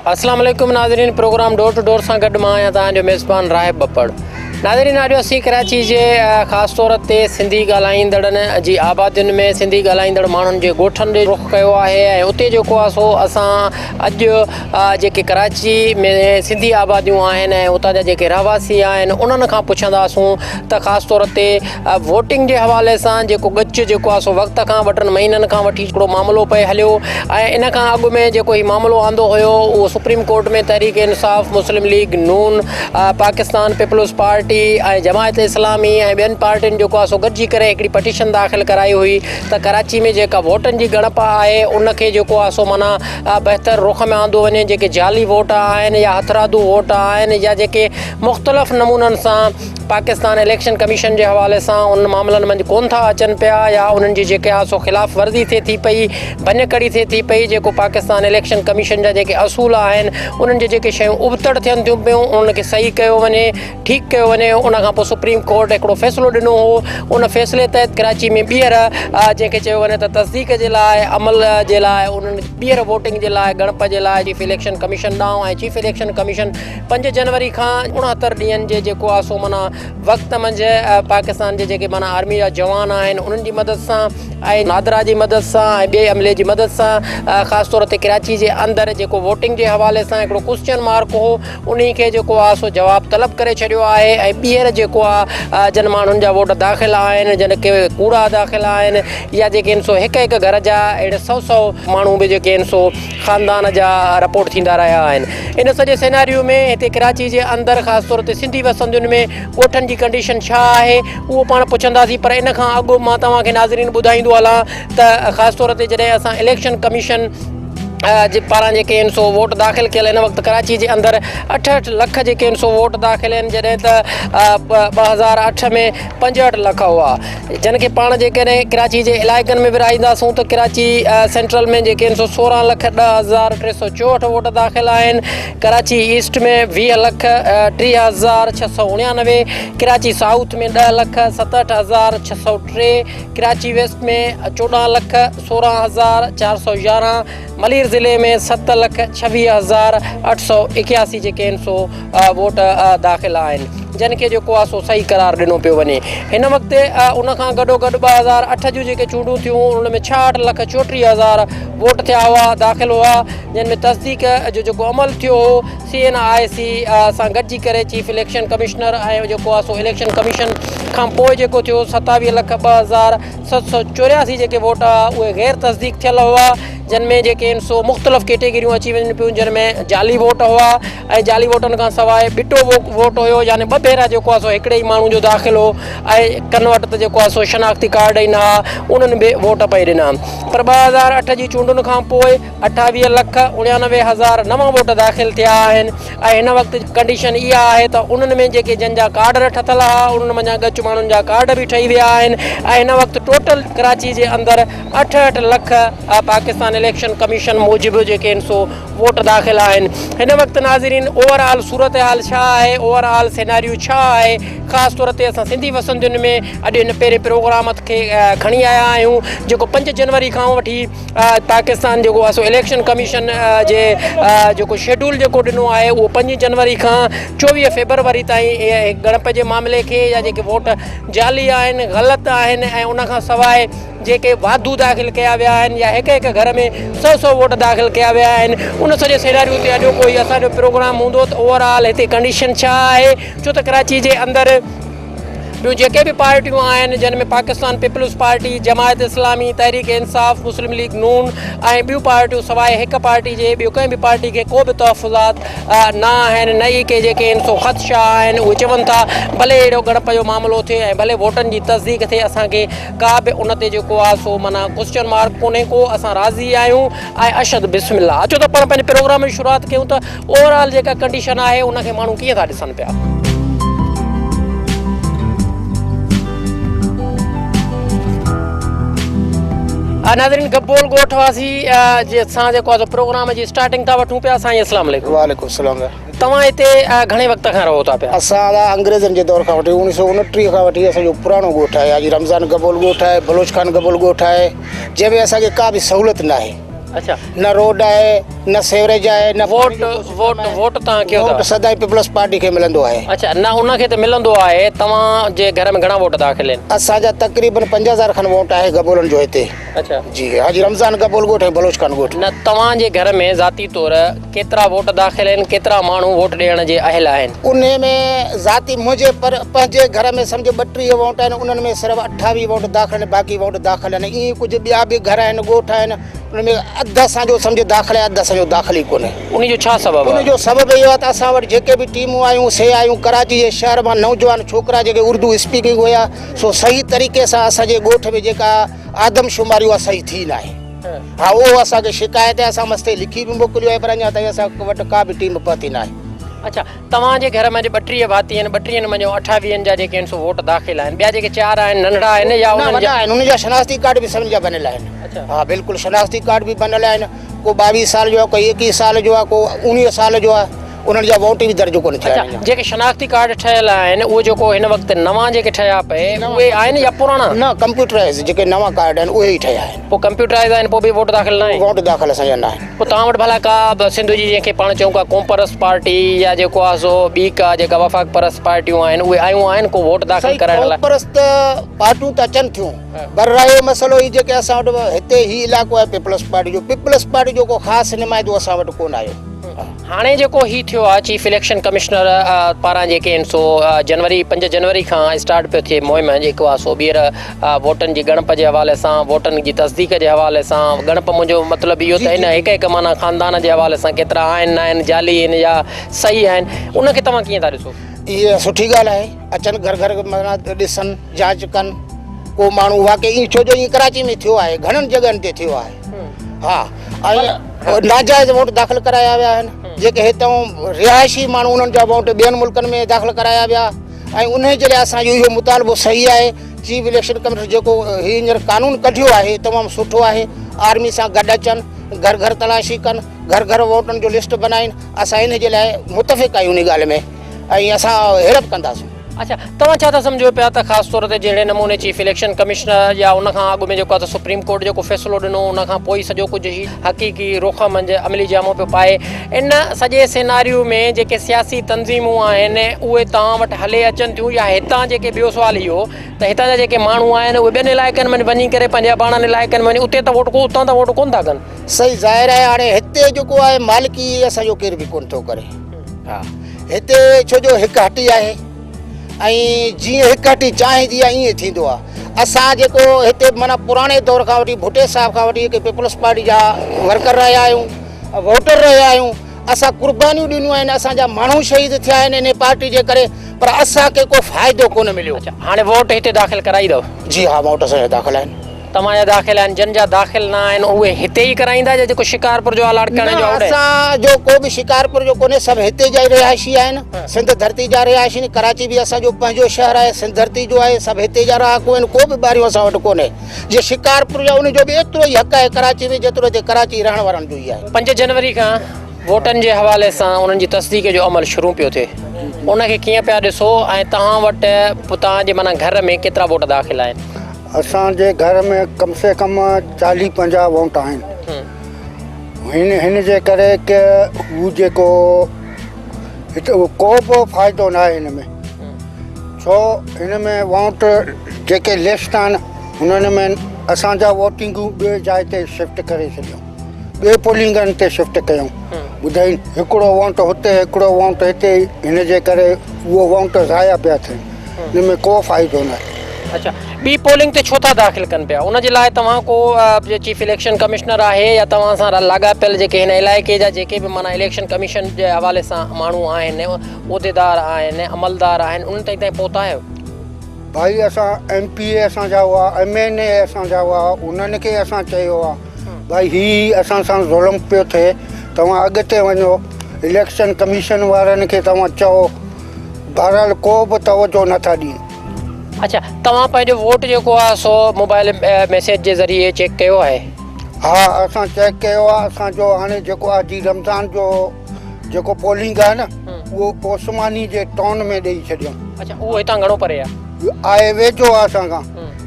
अस्सलाम वालेकुम नाज़रीन, प्रोग्राम डोर टू डोर सां गॾु मां आहियां तव्हांजो मेज़बान राहिब बप्पड़। नाज़रीन, अॼु असीं कराची जे ख़ासि तौर ते सिंधी ॻाल्हाईंदड़नि जी आबादियुनि में सिंधी ॻाल्हाईंदड़ माण्हुनि जे ॻोठनि ॾे रुख़ कयो आहे ऐं उते जेको आहे सो असां अॼु जेके कराची में सिंधी आबादियूं आहिनि ऐं उतां जा जेके रहवासी आहिनि उन्हनि खां पुछंदासूं त ख़ासि तौर ते वोटिंग जे हवाले सां जेको ॻच जेको आहे सो वक़्त खां 2 महीननि खां वठी हिकिड़ो मामिलो पए हलियो ऐं इन खां अॻु में जेको हीउ मामिलो आंदो हुयो उहो सुप्रीम कोर्ट में तहरीक इंसाफ़, मुस्लिम लीग नून, पाकिस्तान पीपल्स पार्टी ऐं जमायत इस्लामी ऐं ॿियनि पार्टियुनि जेको आहे सो गॾिजी करे हिकिड़ी पटिशन दाख़िल कराई हुई त कराची में जेका वोटनि जी ॻणप आहे उनखे जेको आहे सो माना बहितर रुख़ में आंदो वञे। जेके जाली वोट आहिनि या हथरादू वोट आहिनि या जेके मुख़्तलिफ़ नमूननि सां पाकिस्तान इलेक्शन कमीशन जे हवाले सां उन मामलनि में कोन था अचनि पिया या उन्हनि जी जेके आहे सो ख़िलाफ़ वर्ज़ी थिए थी पई, भञकड़ी थिए थी पई, जेको पाकिस्तान इलेक्शन कमीशन जा जेके असूल आहिनि उन्हनि जी जेके शयूं उबतड़ थियनि थियूं पियूं उनखे सही कयो वञे, ठीकु कयो वञे। उनखां पोइ सुप्रीम कोर्ट हिकिड़ो फ़ैसिलो ॾिनो हो। उन फ़ैसिले तहत कराची में ॿीहर जंहिंखे चयो वञे त तस्दीक जे लाइ, अमल जे लाइ, उन्हनि ॿीहर वोटिंग जे लाइ ॻणप जे लाइ चीफ इलेक्शन कमीशन ॾांहुं ऐं चीफ इलेक्शन कमीशन 5 जनवरी खां 69 ॾींहंनि जे जेको आहे सो माना वक़्त मंझि पाकिस्तान जे जेके माना आर्मी जा जवान आहिनि उन्हनि जी मदद सां ऐं नादरा जी मदद सां ऐं ॿिए अमले जी मदद सां ख़ासि तौर ते कराची जे अंदरि जेको वोटिंग जे हवाले सां हिकिड़ो क्वेश्चन मार्क हो उन खे जेको आहे सो जवाबु तलब करे छॾियो आहे। ऐं ॿीहर जेको आहे जन माण्हुनि जा वोट दाख़िल आहिनि, जन के कूड़ा दाख़िल आहिनि या जेके आहिनि सो हिकु घर जा अहिड़े 100 माण्हू बि जेके आहिनि सो ख़ानदान जा रिपोर्ट थींदा रहिया आहिनि। इन सॼे सिनेरियो में हिते कराची जे अंदरि ख़ासि तौर ते सिंधी वसंदियुनि में ॻोठनि जी कंडीशन छा आहे उहो पाण पुछंदासीं। पर इन खां अॻु मां तव्हांखे नाज़रीन ॿुधाईंदो हलां त ख़ासि तौर ते जॾहिं असां इलेक्शन कमीशन जे पारां जेके आहिनि सो वोट दाख़िल कयल हिन वक़्तु कराची जे अंदरि 68 लख जेके आहिनि सो वोट दाख़िल आहिनि, जॾहिं त 2008 में 65 लख हुआ। जिन खे पाण जेकॾहिं कराची जे इलाइक़नि में विरहाईंदासूं त कराची सेंट्रल में जेके आहिनि सो 16,10,364 वोट दाख़िल आहिनि, कराची ईस्ट में 20,30,699, कराची साउथ में 10,67,603, कराची वेस्ट में 14,16,411, मलीर ज़िले में 7,26,881 जेके आहिनि सो वोट दाख़िल आहिनि, जिन खे जेको आहे सो सही करार ॾिनो पियो वञे। हिन वक़्तु उनखां गॾोगॾु 2008 जूं जेके चूंडूं थियूं उन में 66,34,000 वोट थिया हुआ, दाख़िल हुआ, जिन में तस्दीक जो जेको अमल थियो हो CNIC सां गॾिजी करे चीफ इलेक्शन कमिश्नर ऐं जेको आहे सो इलेक्शन कमीशन खां पोइ जेको थियो 27,02,784 जेके वोट उहे गैर तस्दीक थियल हुआ, जिन में जेके आहिनि सो मुख़्तलिफ़ कैटेगरियूं अची वञनि पियूं, जिन में जाली वोट हुआ ऐं जाली वोटनि खां सवाइ बिटो वोट हुयो, यानी 2 भेरा जेको आहे सो हिकिड़े ई माण्हू जो दाख़िल हो ऐं कन्वर्ट त जेको आहे सो शनाख़्ती कार्ड ई न हुआ, उन्हनि बि वोट पई ॾिना। पर 2008 जी चूंडुनि खां पोइ 28,99,000 नवां वोट दाख़िल थिया आहिनि ऐं हिन वक़्तु कंडीशन इहा आहे त उन्हनि में जेके जंहिंजा कार्ड ठहियल हुआ उन्हनि मां ॻच माण्हुनि जा कार्ड बि ठही विया आहिनि ऐं हिन वक़्तु टोटल कराची जे अंदरि 68 लख पाकिस्तान इलेक्शन कमीशन मूजिबि जेके आहिनि सो वोट दाख़िल आहिनि। हिन वक़्तु नाज़रीन ओवरऑल सूरत हाल छा आहे, ओवरऑल सिनेरियो छा आहे, ख़ासि तौर ते असां सिंधी वसंदियुनि में अॼु हिन पहिरें प्रोग्राम खे खणी आया आहियूं जेको 5 जनवरी खां वठी पाकिस्तान जेको आहे सो इलेक्शन कमीशन जे जेको शेड्यूल जेको ॾिनो आहे उहो 5 जनवरी खां 24 फेबरवरी ताईं ॻणप जे मामले खे या जेके वोट जाली आहिनि, ग़लति आहिनि ऐं उनखां सवाइ जेके वाधू दाख़िल कया विया आहिनि या हिकु घर में 100 वोट दाख़िल कया विया आहिनि, उन सॼे सिनेरियो ते अॼु कोई असांजो प्रोग्राम हूंदो त ओवरऑल हिते कंडीशन छा आहे। छो त कराची जे अंदरि ॿियूं जेके बि पार्टियूं आहिनि जिन में पाकिस्तान पीपल्स पार्टी, जमायत इस्लामी, तहरीक इंसाफ़, मुस्लिम लीग नून ऐं ॿियूं पार्टियूं सवाइ हिकु पार्टी जे ॿियो कंहिं बि पार्टी खे को बि तहफ़ुज़ात न आहिनि, न ई के जेके आहिनि सो ख़दशा आहिनि। उहे चवनि था भले अहिड़ो ॻणप जो मामिलो थिए ऐं भले वोटनि जी तस्दीक थिए, असांखे का बि उन ते जेको आहे सो माना क्वेश्चन मार्क कोन्हे को, असां राज़ी आहियूं ऐं अशद बिस्मिल्लाह। अचो त पाण पंहिंजे प्रोग्राम जी शुरूआति कयूं त ओवरऑल जेका कंडीशन आहे उनखे माण्हू कीअं था ॾिसनि पिया। नाज़रीन गब्बोल ॻोठ वासी असां जेको आहे प्रोग्राम जी स्टार्टिंग था वठूं पिया। साईं अस्सलाम वालेकुम। वालेकुम सलाम। तव्हां हिते घणे वक़्त खां रहो था पिया? असां अंग्रेज़नि जे दौर खां वठी 1929 खां वठी असांजो पुराणो ॻोठ आहे। अॼु रमज़ान गब्बोल ॻोठ आहे, बलोच खान गब्बोल ॻोठ आहे, जंहिंमें असांखे का बि सहूलियत न आहे। अच्छा, न रोड आहे, न सेवरेज आहे न वोट तव्हां कयो वोट था सदाई पीपल्स पार्टी खे मिलंदो आहे। अच्छा न उनखे त मिलंदो आहे, तव्हांजे घर में घणा वोट दाख़िल आहिनि? असांजा तक़रीबन 50,000 खनि वोट आहे गबोलनि जो हिते। अच्छा जी हाजी रमज़ान गबोल ॻोठ ऐं बलोच खान ॻोठ। न तव्हांजे घर में ज़ाती तौर केतिरा वोट दाख़िल आहिनि, केतिरा माण्हू वोट ॾियण जे अहिल आहिनि? उन में ज़ाती मुंहिंजे पंहिंजे घर में सम्झो 32 वोट आहिनि, उन्हनि में सिर्फ़ु 28 वोट दाख़िल आहिनि, बाक़ी वोट दाख़िल आहिनि। ईअं कुझु ॿिया बि घर आहिनि, ॻोठ आहिनि, उन में अधु असांजो सम्झो दाख़िल आहे, अधु असांजो दाख़िल ई कोन्हे। उनजो छा सबबु आहे? उनजो सबबु इहो आहे त असां वटि जेके बि टीमूं आयूं से आयूं कराची जे शहर मां नौजवान छोकिरा जेके उर्दू स्पीकिंग हुया, सो सही तरीक़े सां असांजे ॻोठ में जेका आदमशुमारी उहा सही थी न आहे। हा उहो असांखे शिकायत आहे, असां मथे लिखी बि मोकिलियो आहे, पर अञा ताईं असां वटि का बि टीम पहुती न आहे। अच्छा तव्हांजे घर में 32 भाती आहिनि, 32 में 28 जा जेके आहिनि सो वोट दाख़िल आहिनि, ॿिया जेके 4 आहिनि नंढड़ा आहिनि या उन्हनि जा? उन्हनि जा शनाख्ती कार्ड बि सभिनी जा बनल आहिनि। अच्छा हाँ बिल्कुलु शनाख्ती कार्ड भी बनल आहिनि। को 22 साल जो आहे, कोई 21 साल जो आहे, को 19 साल जो आहे, उन्हनि जा वोट बि दर्ज कोन थिया आहिनि। जेके शनाख्ती कार्ड ठहियल आहिनि उहे जेको हिन वक़्तु नवां जेके ठहिया पए उहे आहिनि या पुराणा? न कंप्यूटराइज़ जेके नवां कार्ड आहिनि उहे ई ठहिया आहिनि। पोइ कंप्यूटराइज़ आहिनि पोइ बि वोट दाख़िल न आहे? वोट दाख़िल असांजा न आहिनि। पोइ तव्हां वटि भला का सिंध जी जंहिंखे पाण चऊं था कोमपरस पार्टी या जेको आहे सो ॿी का जेका वफ़ाक़ परस पार्टियूं आहिनि उहे आयूं आहिनि को वोट दाख़िल कराइण लाइ? कोमपरस त पार्टियूं त अचनि थियूं, पर रहियो मसइलो ई जेके असां वटि हिते ही इलाइक़ो आहे पीपल्स पार्टी जो, पीपल्स पार्टी जो को ख़ासि नुमाइंदो असां वटि कोन आयो। हाणे जेको ही थियो आहे चीफ इलेक्शन कमिश्नर पारां जेके आहिनि सो 5 जनवरी खां स्टार्ट पियो थिए मुहिम जेको आहे सो ॿीहर वोटनि जी ॻणप जे हवाले सां, वोटनि जी तस्दीक जे हवाले सां। ॻणप मुंहिंजो मतिलबु इहो त हिन हिकु माना ख़ानदान जे हवाले सां केतिरा आहिनि न आहिनि, जाली आहिनि या सही आहिनि, उनखे तव्हां कीअं था ॾिसो? इहा सुठी ॻाल्हि आहे, अचनि घर घर माना ॾिसनि जांच कनि को माण्हू वाक़ई ईअं, छो जो ईअं कराची में थियो आहे, घणनि जॻहनि ते थियो आहे। हा ऐं नाजाइज़ वोट दाख़िल कराया विया आहिनि, जेके हितां रिहाइशी माण्हू उन्हनि जा वोट ॿियनि मुल्कनि में दाख़िल कराया विया, ऐं उन जे लाइ असांजो इहो मुतालबो सही आहे। चीफ इलेक्शन कमिश्नर जेको हींअर कानून कढियो आहे तमामु सुठो आहे, आर्मी सां गॾु अचनि, घर घर तलाशी कनि, घर घर वोटनि जो लिस्ट बनाइनि। असां इन जे लाइ मुतफ़िक़ आहियूं उन ॻाल्हि में ऐं असां हेल्प कंदासीं। अच्छा तव्हां छा था सम्झो पिया त ख़ासि तौर ते जहिड़े नमूने चीफ इलेक्शन कमिश्नर या उनखां अॻु में जेको आहे त सुप्रीम कोर्ट जेको फ़ैसिलो ॾिनो उनखां पोइ सॼो कुझु ई हक़ीक़ी रोख मंझि अमली जामो पियो पाए, इन सॼे सिनारियो में जेके सियासी तंज़ीमूं आहिनि उहे तव्हां वटि हले अचनि थियूं या हितां जेके ॿियो सुवालु इहो त हितां जा जेके माण्हू आहिनि उहे ॿियनि इलाइक़नि में वञी करे पंहिंजा पाण इलाइक़नि में वञी उते त वोट उतां त वोट कोन था कनि? सही ज़ाहिर आहे, हाणे हिते जेको आहे मालिकी असांजो केर बि कोन थो करे। हा हिते छो जो हिकु हटी आहे ऐं जीअं हिकु हटी चाहींदी आहे ईअं थींदो आहे। असां जेको हिते माना पुराणे दौर खां वठी भुटे साहिब खां वठी हिकु पीपल्स पार्टी जा वर्कर रहिया आहियूं, वोटर रहिया आहियूं, असां कुर्बानियूं ॾिनियूं आहिनि, असांजा माण्हू शहीद थिया आहिनि इन पार्टी जे करे, पर असांखे को फ़ाइदो कोन मिलियो। अच्छा हाणे वोट हिते दाख़िल कराईंदव? जी हा वोट असांजा दाख़िल आहिनि। तव्हांजा दाख़िल आहिनि, जिन जा दाख़िल न आहिनि उहे हिते ई कराईंदा या जेको शिकारपुर जो लाड़काणे जो? असांजो को बि शिकारपुर जो कोन्हे, सभु हिते जा ई रिहाइशी आहिनि, सिंध धरती जा रिहाइशी आहिनि। कराची बि असांजो पंहिंजो शहर आहे, सिंध धरती जो आहे, सभु हिते जा रहाकू आहिनि, को बि ॿारियूं असां वटि कोन्हे। जे शिकारपुर जा उनजो बि एतिरो ई हक़ आहे कराची में जेतिरो हिते कराची रहण वारनि जो ई आहे। 5 जनवरी खां वोटनि जे हवाले सां उन्हनि जी तस्दीक जो अमल शुरू पियो थिए, उनखे कीअं पिया ॾिसो ऐं तव्हां वटि तव्हांजे माना घर में केतिरा वोट दाख़िल आहिनि? असांजे घर में कम से कम 40-50 वोट आहिनि। हिन जे करे की हू जेको हिते को बि फ़ाइदो न आहे हिन में, छो हिन में वोट जेके लिस्ट आहिनि हुननि में असांजा वोटिंगूं ॿिए जाइ ते शिफ्ट करे छॾियूं, ॿिए पोलिंगनि ते शिफ्ट कयूं। ॿुधाई हिकिड़ो वोट हुते हिकिड़ो वोट हिते, हिन जे करे उहो वोट ज़ाया पिया थियनि, हिन में को फ़ाइदो न आहे। अच्छा ॿी पोलिंग ते छो था दाख़िल कनि पिया? उन जे लाइ तव्हां को चीफ इलेक्शन कमिश्नर आहे या तव्हां सां लाॻापियल जेके हिन इलाइक़े जा जेके बि माना इलेक्शन कमीशन जे हवाले सां माण्हू आहिनि, उहिदेदार आहिनि, अमलदार आहिनि, उन्हनि ताईं पहुता आहियो? भाई असां MPA असांजा हुआ, MNA असांजा हुआ, उन्हनि खे असां चयो आहे भाई ही असां सां ज़ुल्म पियो थिए, तव्हां अॻिते वञो, इलेक्शन कमीशन वारनि खे तव्हां चओ, बहरहाल को बि तवजो नथा ॾियनि। अच्छा तव्हां पंहिंजो वोट जेको आहे सो मोबाइल मैसेज जे ज़रिए चेक कयो आहे? हा असां चेक कयो आहे। असांजो हाणे जेको आहे जी रमज़ान जो जेको पोलिंग आहे न उहो ओस्मानी जे टाउन में ॾेई छॾियऊं। अच्छा उहो हितां घणो परे आहे? वेझो आहे असांखां,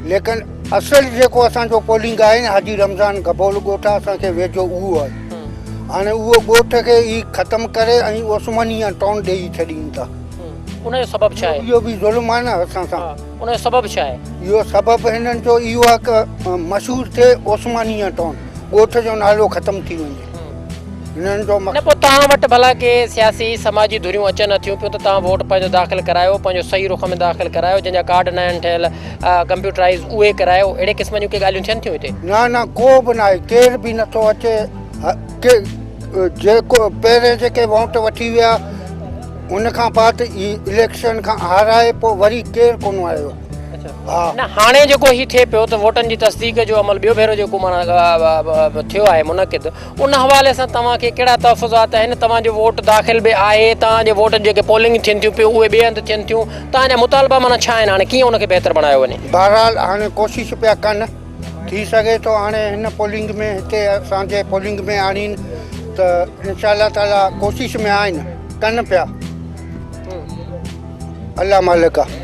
लेकिन असुल जेको असांजो पोलिंग आहे न हाजी रमज़ान गबोल ॻोठ आहे, असांखे वेझो उहो आहे। हाणे उहो ॻोठ खे ई ख़तमु करे ऐं ओस्मानीअ टोन ॾेई छॾीनि था। उनजो सबबु छा आहे? इहो बि ज़ुल्म आहे न असां सां। उनजो सबबु छा आहे? इहो सबबु हिननि जो इहो आहे की मशहूरु थिए ओस्मानीअ टोन, ॻोठ जो नालो ख़तमु थी वञे हिननि जो। न पोइ तव्हां वटि भला के सियासी समाजी धुरियूं अचनि नथियूं पियूं त तव्हां वोट पंहिंजो दाख़िल करायो, पंहिंजो सही रुख में दाख़िल करायो, जंहिंजा कार्ड न आहिनि ठहियल कंप्यूटराइज़ उहे करायो, अहिड़े क़िस्म जूं के ॻाल्हियूं थियनि थियूं हिते? न को बि न आहे, केर बि नथो अचे। के जेको पहिरें जेके वोट वठी विया उनखां बाद इलेक्शन खां हाराए पोइ वरी केरु कोन आयो। हा न हाणे जेको ही थिए पियो त वोटनि जी तस्दीक जो अमल ॿियो भेरो जेको माना थियो आहे मुनक़िद, उन हवाले सां तव्हांखे कहिड़ा तहफ़ुज़ात आहिनि? तव्हांजो वोट दाख़िल बि आहे, तव्हांजे वोट जेके पोलिंग थियनि थियूं पियूं उहे ॿिए हंधि थियनि थियूं, तव्हांजा मुतालबा माना छा आहिनि? हाणे कीअं उनखे बहितर बणायो वञे? बहरहाल हाणे कोशिशि पिया कनि, थी सघे थो हाणे हिन पोलिंग में हिते असांजे पोलिंग में आणीनि त इंशाअल्लाह ताला कोशिशि में आहिनि, कनि पिया। अल्लाह मालिक आहे।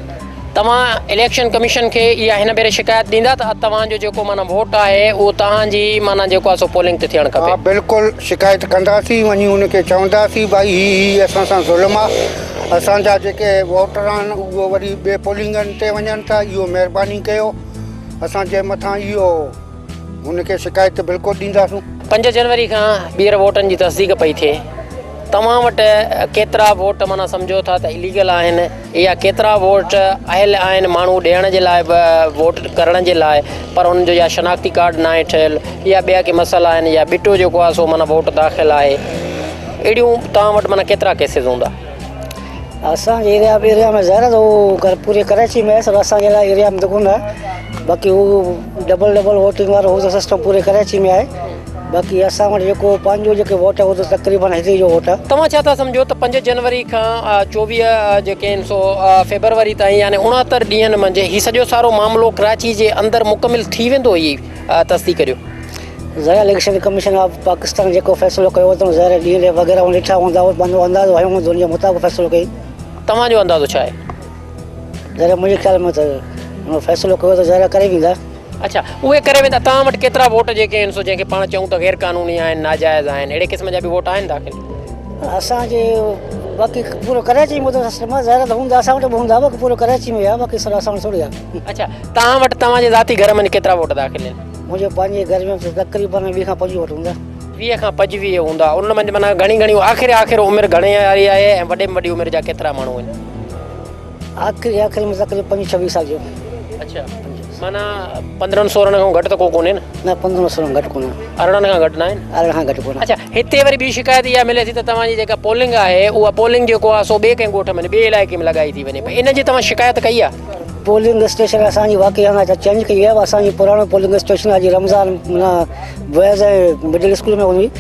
तव्हां इलेक्शन कमीशन खे इहा हिन भेरे शिकायत ॾींदा त तव्हांजो जेको माना वोट आहे उहो तव्हांजी माना जेको आहे सो पोलिंग ते थियणु खपे? हा बिल्कुलु शिकायत कंदासीं, वञी उनखे चवंदासीं भाई ही असां सां ज़ुल्म आहे, असांजा जेके वोटर आहिनि उहो वरी ॿिए पोलिंगनि ते वञनि था, इहो महिरबानी कयो, असांजे मथां इहो उनखे शिकायत बिल्कुलु ॾींदासीं। 5 जनवरी खां ॿीहर वोटनि जी तस्दीक पई थिए, तव्हां वटि केतिरा वोट माना सम्झो था त इलीगल आहिनि या केतिरा वोट आयल आहिनि माण्हू ॾियण जे लाइ वोट करण जे लाइ पर उनजो या शनाख्ती कार्ड न आहे ठहियल या ॿिया के मसइला आहिनि या बिटो जेको आहे सो माना वोट दाख़िल आहे, अहिड़ियूं तव्हां वटि माना केतिरा केसिस हूंदा? असांजे एरिया में ज़्यादा तो पूरे कराची में है, सर असांजे लाइ एरिया में तो कोन आहे, बाक़ी हू डबल वोटिंग वारो हू सिस्टम पूरे कराची में आहे। बाक़ी असां वटि जेको पंहिंजो जेके वोट आहे उहो त तक़रीबन हिते जो वोट आहे। तव्हां छा था सम्झो त 5 जनवरी खां 24 जेके आहिनि सो फेबरवरी ताईं यानी 69 ॾींहंनि मंझि हीउ सॼो सारो मामिलो कराची जे अंदरि मुकमिल थी वेंदो? इहा तस्दीक करियो। ज़ाहिर इलेक्शन कमीशन ऑफ पाकिस्तान जेको फ़ैसिलो कयो अथऊं ज़ाहिर ॾींहं वग़ैरह ॾिठा हूंदा, पंहिंजो अंदाज़ो हयो हूंदो, उन जे मुताबिक़ फ़ैसिलो कई। तव्हांजो अंदाज़ो छा आहे? ज़ाहिर मुंहिंजे ख़्याल में त हुन फ़ैसिलो कयो त ज़ाहिर करे वेंदा। अच्छा, उहे करे वेंदा। तव्हां वटि केतिरा वोट जेके आहिनि सो जंहिंखे पाण चऊं त गैर क़ानूनी आहिनि, नाजाइज़ आहिनि, अहिड़े क़िस्म जा बि वोट आहिनि दाख़िल? असांजे बाक़ी पूरो कराची में त सिस्टम आहे, ज़ाहिर त हूंदा, असां वटि बि हूंदा, बाक़ी पूरो कराची में आहे, बाक़ी सर असां वटि थोरी आहे। अच्छा, तव्हां वटि तव्हांजे ज़ाती घर में केतिरा वोट दाख़िल आहिनि? मुंहिंजे पंहिंजे घर में तक़रीबन 20 खां 25 वोट हूंदा। 20 खां 25 हूंदा। उन में माना घणी आख़िर उमिरि घणे वारी आहे ऐं वॾे में वॾी उमिरि जा केतिरा माण्हू आहिनि? आख़िर में तक़रीबन 25-26 साल जो। अच्छा, माना 15-16 खां घटि त को कोन्हे न? 15-16 घटि कोन्हे, 18 खां घटि न आहिनि? 18 खां घटि कोन्हे। अच्छा, हिते वरी ॿी शिकायत इहा मिले थी त तव्हांजी जेका पोलिंग आहे उहा पोलिंग जेको आहे सो ॿिए कंहिं ॻोठ में ॿिए इलाइक़े में लॻाई थी वञे, इन जी तव्हां शिकायत कई आहे? पोलिंग स्टेशन असांजी वाक़ई अञा चेंज कई आहे, असांजी पुराणो पोलिंग स्टेशन अॼु रमज़ान माना बॉइज़ ऐं मिडिल स्कूल में हुई,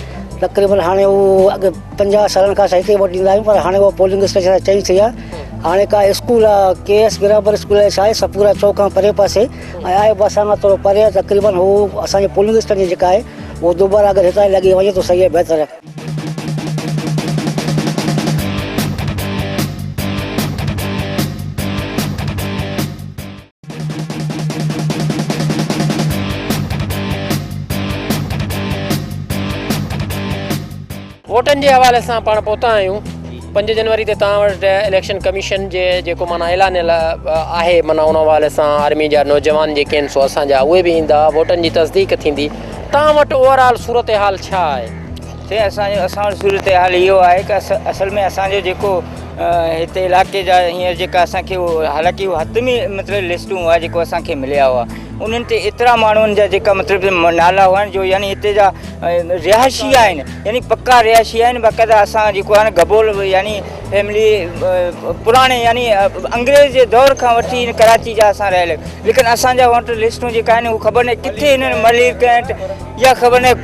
तक़रीबन हाणे उहो अॻे 50 सालनि खां असां हिते वोट ॾींदा आहियूं, पर हाणे उहो पोलिंग स्टेशन चेंज थी आहे। हाणे का स्कूल आहे KS गिराबर स्कूल आहे, छा आहे सपूरा चौक खां परे पासे ऐं आहे बि असां खां थोरो परे आहे, तक़रीबन हू असांजे पोलिंग स्टेशन जेका आहे उहो दुबारा अगरि हितां लॻी वञे त सही आहे, बहितर आहे। वोटनि जे हवाले सां पाण पहुता आहियूं। 5 जनवरी ते तव्हां वटि इलेक्शन कमीशन जे जेको माना ऐलानियल आहे, माना उन हवाले सां आर्मी जा नौजवान जेके आहिनि सो असांजा उहे बि ईंदा, वोटनि जी तस्दीक थींदी। तव्हां वटि ओवरऑल सूरत हाल छा आहे? असां वटि सूरत हाल इहो आहे की असल में असांजो जेको हिते इलाइक़े जा हींअर जेका असांखे हालांकि उहो हतमी मतिलबु लिस्टूं हुआ जेको असांखे मिलिया हुआ, उन्हनि ते एतिरा माण्हुनि जा जेका मतिलबु नाला हुआ जो यानी हिते जा रिहायशी आहिनि, यानी पक्का रिहायशी आहिनि। बाक़ाइदा असां जेको आहे न गबोल यानी फैमिली पुराणे यानी अंग्रेज़ जे दौर खां वठी कराची जा असां रहियल, लेकिन असांजा वोटर लिस्टूं जेका आहिनि उहे ख़बर न किथे हिननि मलीर कैंट या ख़बर न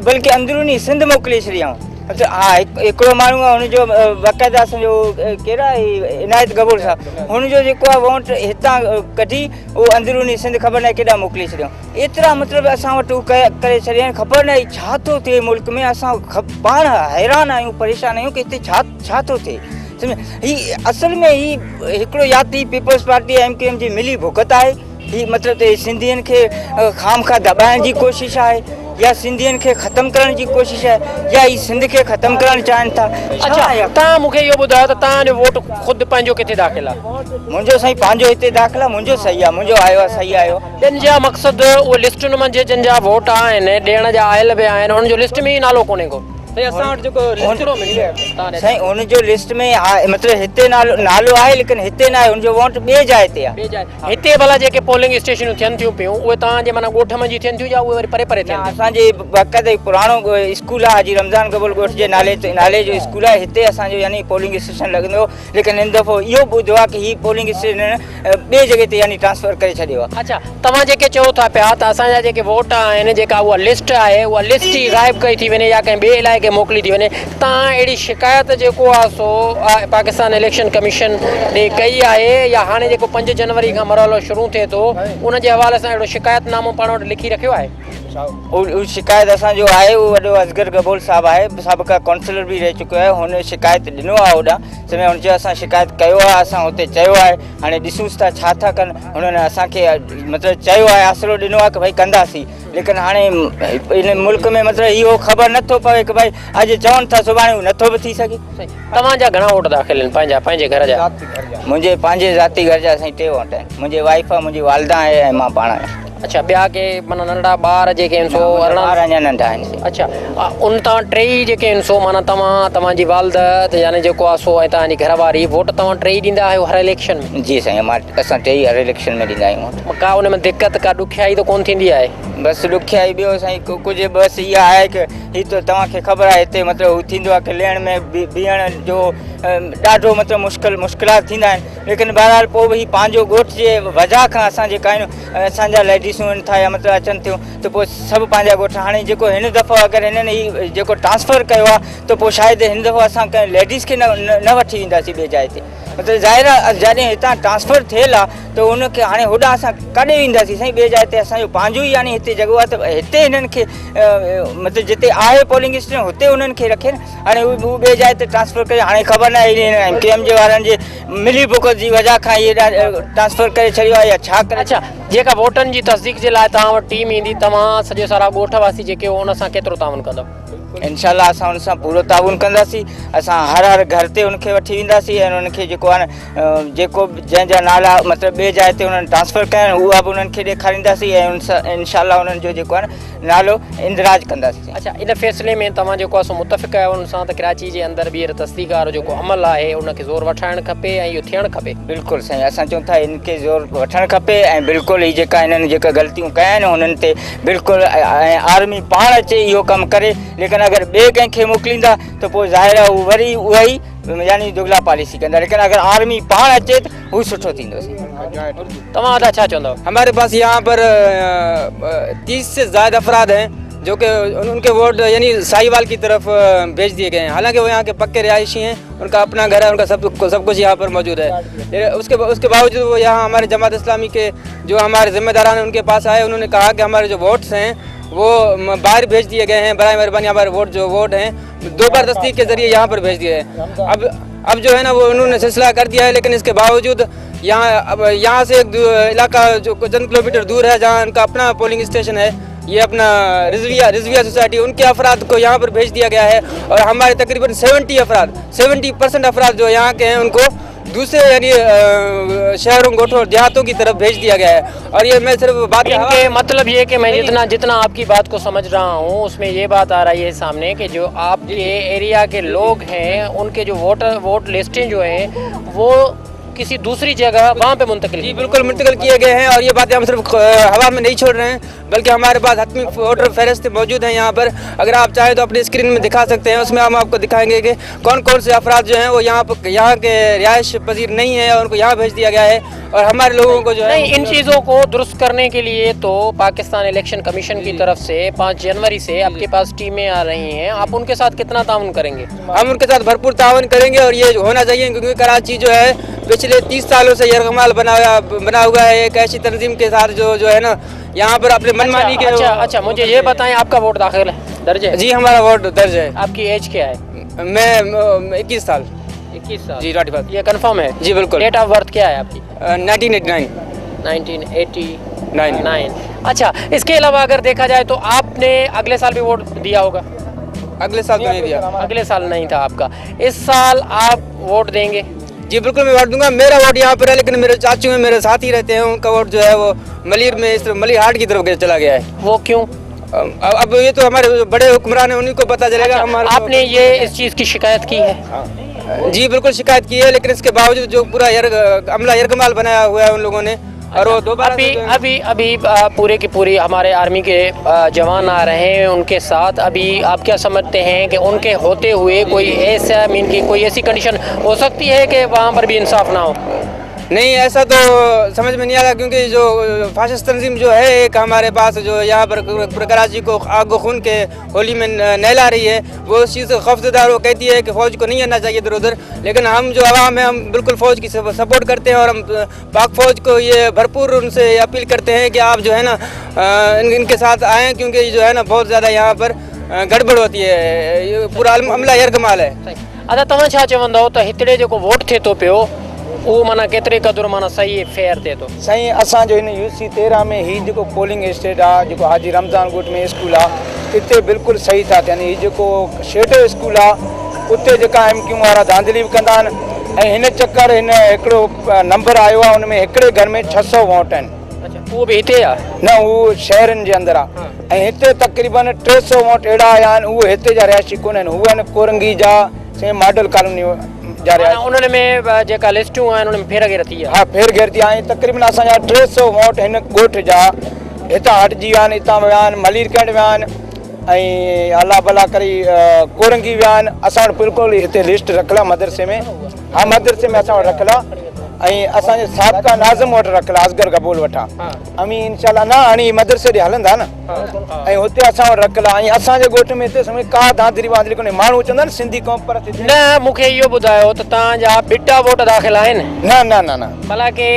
बल्कि अंदरूनी सिंध मोकिले छॾियऊं। अच्छा, हा, हिकिड़ो माण्हू आहे हुनजो बाक़ाइदा असांजो कहिड़ा इनायत गबोल साहब, हुनजो जेको आहे वोट हितां कढी उहो अंदरूनी सिंध ख़बर न केॾा मोकिले छॾियऊं। एतिरा मतिलबु असां वटि उहो करे छॾिया आहिनि, ख़बर न आहे छा थो थिए मुल्क में। असां पाण हैरान आहियूं, परेशान आहियूं की हिते छा थो थिए। ही असल में ही हिकिड़ो या त पीपल्स पार्टी MKM जी मिली भुगत आहे, ही मतिलबु सिंधियुनि खे खाम खां दॿाइण जी कोशिशि आहे, या सिंधियुनि खे ख़तमु करण जी कोशिशि आहे या ही सिंध खे ख़तमु करणु चाहिनि था। अच्छा तव्हां मूंखे इहो ॿुधायो त तव्हांजो वोट ख़ुदि पंहिंजो किथे दाख़िल आहे? मुंहिंजो साईं पंहिंजो हिते दाख़िल आहे, मुंहिंजो सही आहे, मुंहिंजो आयो आहे सही आयो। ॿियनि जा मक़सदु उहे लिस्टुनि मंझि जिन जा वोट आहिनि ॾियण जा आयल बि आहिनि उन्हनि जो लिस्ट में ई नालो कोन्हे को। असां वटि जेको साईं उनजो लिस्ट में मतिलबु हिते नालो आहे लेकिन हिते न आहे, उनजो वोट ॿिए जाइ ते आहे। हिते भला जेके पोलिंग स्टेशनूं थियनि थियूं पियूं उहे तव्हांजे माना ॻोठ मंझि थियनि थियूं या उहे वरी परे परे थियनि? असांजे बाक़ाइदा पुराणो स्कूल आहे हाजी रमज़ान कबूल ॻोठ जे नाले जो स्कूल आहे, हिते असांजो यानी पोलिंग स्टेशन लॻंदो, लेकिन हिन दफ़ो इहो ॿुधो आहे कि हीउ पोलिंग स्टेशन ॿिए जॻह ते यानी ट्रांसफर करे छॾियो आहे। अच्छा तव्हां जेके चओ था पिया त असांजा जेके वोट आहिनि जेका उहा लिस्ट आहे उहा लिस्ट ई ग़ाइबु कई थी वञे या कंहिं ॿिए इलाइक़े मोकिली थी वञे, तव्हां अहिड़ी शिकायत जेको आहे सो पाकिस्तान इलेक्शन कमीशन ॾे कई आहे या हाणे जेको 5 जनवरी खां मरहलो शुरू थिए थो उन जे हवाले सां अहिड़ो शिकायतनामो पाण वटि लिखी रखियो आहे? उहो शिकायत असांजो आहे, उहो वॾो असगर गबोल साहिबु आहे, साबिक़ा काउंसलर बि रही चुको आहे, हुन शिकायत ॾिनो आहे होॾां समय हुन चयो असां शिकायत कयो आहे, असां हुते चयो आहे, हाणे ॾिसूंसि था छा था कनि। हुननि असांखे मतिलबु चयो आहे, आसिरो ॾिनो आहे कि भई कंदासीं, लेकिन हाणे इन मुल्क में मतिलबु इहो ख़बर नथो पवे कि भई अॼु चवनि था सुभाणे नथो बि थी सघे। तव्हांजा घणा वोट दाख़िल आहिनि पंहिंजे घर जा? मुंहिंजे पंहिंजे ज़ाती घर जा साईं 3 वोट आहिनि, मुंहिंजी वाइफ आहे, मुंहिंजी वालदा आहे ऐं मां पाण आहियां। अच्छा ॿिया के माना नंढड़ा ॿार जेके आहिनि सो अञा नंढा आहिनि। अच्छा उन तव्हां टेई जेके आहिनि सो माना तव्हांजी वालदा यानी जेको आहे सो ऐं तव्हांजी घरवारी वोट तव्हां टेई ॾींदा आहियो हर इलेक्शन में? जी साईं असां टेई हर इलेक्शन में ॾींदा आहियूं। का उन में दिक़त का ॾुखियाई त कोन थींदी आहे? बसि ॾुखियाई ॿियो साईं कुझु बसि इहा आहे कि हीअ त तव्हांखे ख़बर आहे हिते मतिलबु हू थींदो आहे कि लेण में बीहण जो ॾाढो मतिलबु मुश्किलात थींदा आहिनि, लेकिन बहरहाल पोइ बि पंहिंजो ॻोठ जे वजह खां असां जेका आहिनि असांजा लेडीसूं आहिनि था या मतिलबु अचनि थियूं त पोइ सभु पंहिंजा ॻोठ हाणे जेको हिन दफ़ो अगरि हिननि ही जेको ट्रांसफर कयो आहे त पोइ शायदि हिन दफ़ो असां कंहिं लेडीस खे न वठी वेंदासीं ॿिए जाइ ते। मतिलबु ज़ाहिर आहे जॾहिं हितां ट्रांसफर थियल आहे त उनखे हाणे होॾां असां काॾे वेंदासीं साईं ॿिए जाइ ते? असांजो पंहिंजो ई यानी हिते जॻह आहे त हिते हिननि खे मतिलबु जिते आहे पोलिंग स्टेशन हुते उन्हनि खे रखे न, हाणे हू ॿिए जाइ ते ट्रांसफर करे हाणे ख़बर न आहे MKM जे वारनि जे मिली भुगत जी वजह खां इहे ट्रांसफर करे छॾियो आहे या छा करे। अच्छा जेका वोटनि जी तस्दीक जे लाइ तव्हां वटि टीम ईंदी, तव्हां सॼो सारा ॻोठ वासी जेके हो उन सां केतिरो ताउन कंदव? इंशाल्लाह असां हुन सां पूरो ताउन कंदासीं, असां हर घर ते उनखे वठी वेंदासीं ऐं उन्हनि जेको आहे न जेको जंहिंजा नाला मतिलबु ॿिए जाइ ते उन्हनि ट्रांसफर कया आहिनि उहा बि उन्हनि खे ॾेखारींदासीं ऐं उन सां इंशाल्लाह उन्हनि जो जेको आहे न नालो इंदिराज कंदासीं। अच्छा इन फ़ैसिले में तव्हां जेको आहे सो मुतफ़िक़ आहियो उन सां त कराची जे अंदरि ॿीहर तस्दीक वारो जेको अमल आहे उनखे ज़ोर वठाइणु खपे ऐं इहो थियणु खपे? बिल्कुलु साईं असां चऊं था इनखे ज़ोर वठणु खपे ऐं बिल्कुलु ही जेका हिननि जेका ग़लतियूं कया आहिनि हुननि ते बिल्कुलु ऐं आर्मी पाण अचे इहो कमु करे, लेकिन अगरि ॿिए कंहिंखे मोकिलींदा त पोइ ज़ाहिर आहे हू वरी उहा ई यानी दुगला पॉलिसी कंदा, लेकिन अगर आर्मी पाण अचे त हू सुठो थींदो। तव्हां अदा छा चवंदव? हमारे पास यहाँ पर 30 से ज़्यादा अफराद हैं जो कि उनके वोट यानी साहिवाल की तरफ भेज दिए गए हैं, हालांकि वो यहाँ के पक्के रिहायशी हैं, उनका अपना घर है, उनका सब कुछ यहाँ पर मौजूद है। उसके बावजूद वो यहाँ हमारे जमात इस्लामी के जो हमारे ज़िम्मेदारान हैं उनके पास आए, उन्होंने कहा कि हमारे जो वोट्स हैं वो बाहर भेज दिए गए हैं, बराए मेहरबानी हमारे वोट हैं 2 बार तस्दीक के ज़रिए यहाँ पर भेज दिए हैं। अब जो है ना वो उन्होंने सिलसिला कर दिया है, लेकिन इसके बावजूद यहाँ से एक इलाका जो चंद किलोमीटर दूर है जहाँ उनका अपना पोलिंग स्टेशन है, ये अपना रिजविया सोसाइटी, उनके अफराद को यहाँ पर भेज दिया गया है और हमारे तकरीबन 70% अफराद जो यहाँ के हैं उनको दूसरे यानी शहरों गोठों देहातों की तरफ भेज दिया गया है। और ये मैं सिर्फ बात इनके मतलब ये कि मैं जितना आपकी बात को समझ रहा हूँ उसमें ये बात आ रही है सामने कि जो आपके एरिया के लोग हैं उनके जो वोट लिस्टें जो हैं वो किसी दूसरी जगह वहाँ पे मुंतकिल? जी बिल्कुल मुंतकिल किए गए हैं और ये बातें हम सिर्फ हवा में नहीं छोड़ रहे हैं, बल्कि हमारे पास हतमी वोटर फहरिस्त मौजूद हैं यहाँ पर। अगर आप चाहें तो अपनी स्क्रीन में दिखा सकते हैं, उसमें हम आपको दिखाएंगे कि कौन कौन से अफराद जो हैं वो यहाँ के रिहाइश पजीर नहीं है और उनको यहाँ भेज दिया गया है। और हमारे लोगों को जो है इन चीज़ों को दुरुस्त करने के लिए तो पाकिस्तान इलेक्शन कमीशन की तरफ से 5 जनवरी से आपके पास टीमें आ रही हैं, आप उनके साथ कितना ताउन करेंगे? हम उनके साथ भरपूर ताउन करेंगे और ये होना चाहिए, क्योंकि कराची जो है पिछले 30 सालों से यरगमाल बना हुआ है एक ऐसी तंजीम के साथ जो है ना यहाँ पर अपने मनमानी के। अच्छा मुझे ये बताएं आपका वोट दाखिल है दर्ज है? जी हमारा वोट दर्ज है। आपकी एज क्या है? मैं 21 साल। 21 साल जी 25। ये कंफर्म है? जी बिल्कुल। डेट ऑफ बर्थ क्या है आपकी? 1989। 1989। अच्छा, इसके अलावा अगर देखा जाए तो आपने अगले साल भी वोट दिया होगा? अगले साल तो नहीं दिया। अगले साल नहीं था आपका, इस साल आप वोट देंगे? जी बिल्कुल मैं वोट दूंगा। मेरा वोट यहाँ पर है, लेकिन मेरे चाचू हैं, मेरे साथ ही रहते हैं, उनका वोट जो है वो मलिर में इस मलिर हाट की तरफ चला गया है। वो क्यों? अब ये तो हमारे जो बड़े हुक्मरान हैं उन्हीं को पता चलेगा। हमारा आपने ये इस चीज़ की शिकायत की है? जी बिल्कुल शिकायत की है, लेकिन इसके बावजूद जो पूरा अमला यरगमाल बनाया हुआ है उन लोगों ने, और वो दोबारा अभी पूरे की पूरी हमारे आर्मी के जवान आ रहे हैं उनके साथ। अभी आप क्या समझते हैं कि उनके होते हुए कोई ऐसा मीन की कोई ऐसी कंडीशन हो सकती है कि वहाँ पर भी इंसाफ ना हो? नहीं, ऐसा तो समझ में नहीं आ रहा, क्योंकि जो फाशिस्ट तंजीम जो है एक हमारे पास जो यहाँ पर कराची को आग खून के होली में नहला रही है, वो उस चीज़ से खौफजदा, वो कहती है कि फ़ौज को नहीं आना चाहिए इधर उधर। लेकिन हम जो आवाम है, हम बिल्कुल फ़ौज की सपोर्ट करते हैं, और हम पाक फ़ौज को ये भरपूर उनसे अपील करते हैं कि आप जो है ना इनके साथ आएँ, क्योंकि जो है ना बहुत ज़्यादा यहाँ पर गड़बड़ होती है, ये पूरा अमला यरगमाल है। अच्छा, तव्हां छा चवंदव त हिकिड़े जेको वोट थिए थो पियो उहो माना केतिरे क़दुरु माना सही फेयर थिए थो? साईं, असांजो हिन UC 13 में ही जेको पोलिंग स्टेट आहे, जेको हाजी रमज़ान ॻोठ में स्कूल आहे, हिते बिल्कुलु सही था थियनि। हीउ जेको शेडो स्कूल आहे उते जेका MQ वारा धांधली बि कंदा आहिनि, ऐं हिन चकर हिन हिकिड़ो नंबर आयो आहे, हुन में हिकिड़े घर में 600 वोट आहिनि। अच्छा, उहो बि हिते आहे? न, उहो शहरनि जे अंदरि आहे, ऐं हिते तक़रीबन 300 वोट अहिड़ा आया आहिनि, उहे हिते जा रिहायशी कोन आहिनि, उहे आहिनि कोरंगी जा, से मॉडल कॉलोनी जा रहिया। उन्हनि में जेका लिस्टूं आहिनि उनमें फेरघेर थी आहे? हाँ, फेरघेर थी आहे। तक़रीबन असांजा 300 वोट हिन ॻोठ जा हितां हटिजी विया आहिनि, हितां विया आहिनि, मलीर कैंड विया आहिनि, ऐं अला भला करे कोरंगी विया आहिनि। असां वटि बिल्कुलु हिते लिस्ट रखियल आहे मदरसे में। हाँ, मदरसे में असां वटि रखियल आहे, ऐं असांजे साबिक़ा नाज़िम वटि रखियल आहे, असगर कबूल वटां। अमी इनशाला न हाणे मदरसे ॾे हलंदा न, ऐं हुते असां वटि रखियल आहे। ऐं असांजे ॻोठ में हिते समय का धांधली वांधली कोन्हे। माण्हू चवंदा आहिनि सिंधी क़ौम, पर न, मूंखे इहो ॿुधायो त तव्हांजा ॿिटा वोट दाख़िल आहिनि? न न न न, भला के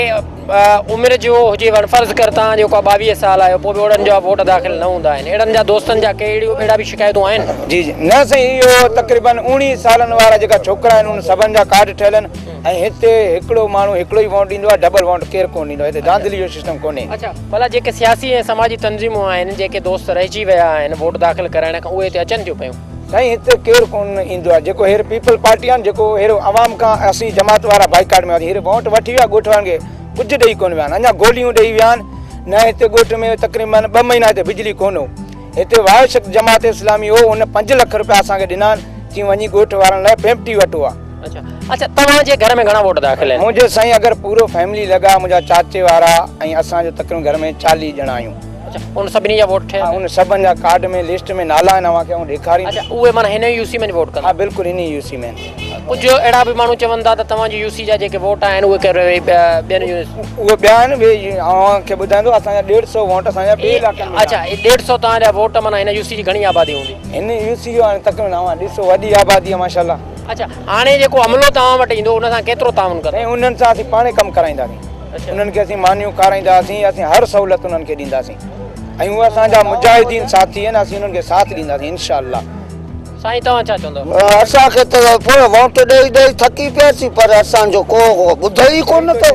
उमिरि जो हुजे वञ, फर्ज़ कर तव्हां जेको 22 साल आहियो, पोइ बि ओड़नि जा वोट दाख़िल न हूंदा आहिनि, अहिड़नि जा दोस्तनि जा अहिड़ा बि शिकायतूं आहिनि? जी जी, न साईं, इहो तक़रीबन 19 सालनि वारा जेका छोकिरा आहिनि उन सभिनि जा कार्ड ठहियल आहिनि, ऐं हिते हिकिड़ो माण्हू हिकिड़ो ई वोट ॾींदो आहे, डबल वोट केरु कोन ॾींदो आहे, हिते धांधली जो सिस्टम कोन्हे। अच्छा, भला जेके सियासी ऐं समाजी तंज़ीमूं आहिनि, जेके दोस्त रहिजी विया आहिनि वोट दाख़िल कराइण खां, उहे हिते अचनि थियूं पियूं? साईं, हिते केरु कोन ईंदो आहे। जेको हींअर पीपल पार्टी आहे, जेको हींअर आवाम खां असीं जमात वारा बाइकाट में हींअर वोट वठी विया ॻोठ वारनि खे, कुझु ॾेई कोन विया आहिनि, अञा गोलियूं ॾेई विया आहिनि। न, हिते ॻोठ में तक़रीबन 2 महीना हिते बिजली कोन हो। हिते वाहिशत जमात इस्लामी हो, हुन 5 लख रुपया असांखे ॾिना आहिनि, चई वञी ॻोठ वारनि लाइ पेम्पटी वठो आहे। अच्छा अच्छा, तव्हांजे घर में घणा वोट दाख़िल आहिनि? मुंहिंजे साईं अगरि पूरो फैमिली लॻा, मुंहिंजा चाचे वारा ऐं असांजो तक़रीबन घर में 40 ॼणा आहियूं। अच्छा, उन सभिनी जा वोट ठहिया? उन सभिनि जा कार्ड में लिस्ट में नाला आहिनि, तव्हांखे ऐं ॾेखारी। अच्छा, उहे माना हिन UC में वोट कंदा? हा, बिल्कुलु हिन UC में। कुझु अहिड़ा बि माण्हू चवनि था त तव्हांजी UC जा जेके वोट आहिनि उहे ॿियनि उहे ॿिया आहिनि, तव्हांखे ॿुधाईंदो, असांजा 150 वोट असांजा ॿिए इलाइक़नि में। अच्छा, 150 तव्हांजा वोट माना हिन UC जी घणी आबादी हूंदी? हिन UC जो हाणे तक़रीबन ॾिसो वॾी आबादी आहे माशाल्लाह। अच्छा, हाणे जेको अमलो तव्हां वटि ईंदो उन सां केतिरो ताउन कंदा? ऐं उन्हनि सां असीं पाणे कमु कराईंदासीं, उन्हनि खे असीं मानियूं खाराईंदासीं, असीं हर सहूलियत उन्हनि खे ॾींदासीं, ऐं उहे असांजा मुजाहिदीन साथी आहिनि, असीं उन्हनि खे साथ ॾींदासीं इंशाअल्लाह। साईं, तव्हां छा चवंदव? असांखे त पूरो वोट ॾेई ॾेई थकी पियासीं, पर असांजो को ॿुधे ई कोन थो।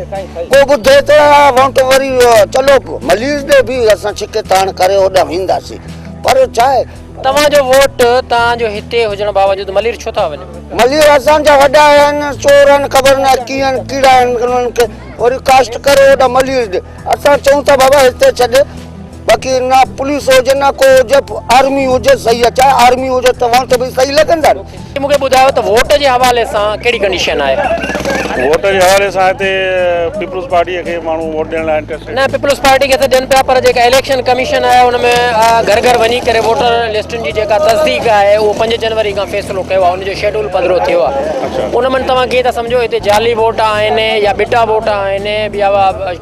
को ॿुधे त वोट वरी चलो मलीर ॾे बि असां छिकताण करे होॾां वेंदासीं, पर छा आहे तव्हांजो वोट तव्हांजो हिते हुजण बावजूदि मलीर छो था वञो? मलीर असांजा वॾा आहिनि, चोर आहिनि, ख़बर न कीअं आहिनि, कीड़ा आहिनि, उन्हनि खे वरी कास्ट करे होॾां मलीर ॾे। असां चऊं था बाबा हिते छॾे, बाक़ी न पुलिस हुजे न को हुजे, आर्मी हुजे सही आहे, चाहे आर्मी हुजे त वोट बि सही लॻंदा। मूंखे ॿुधायो त वोट जे हवाले सां कहिड़ी कंडीशन आहे? वोट जे हवाले सां हिते पीपल्स पार्टीअ खे माण्हू वोट ॾियण लाइ इंट्रस्ट न, पीपल्स पार्टी खे त ॾियनि पिया, पर जेका इलेक्शन कमीशन आहे हुन में घर घर वञी करे वोटर लिस्टुनि जी जेका तस्दीक आहे उहो 5 जनवरी खां फ़ैसिलो कयो आहे, हुनजो शेड्यूल पधिरो थियो आहे। उन में तव्हां कीअं था सम्झो हिते जाली वोट आहिनि या ॿिटा वोट आहिनि या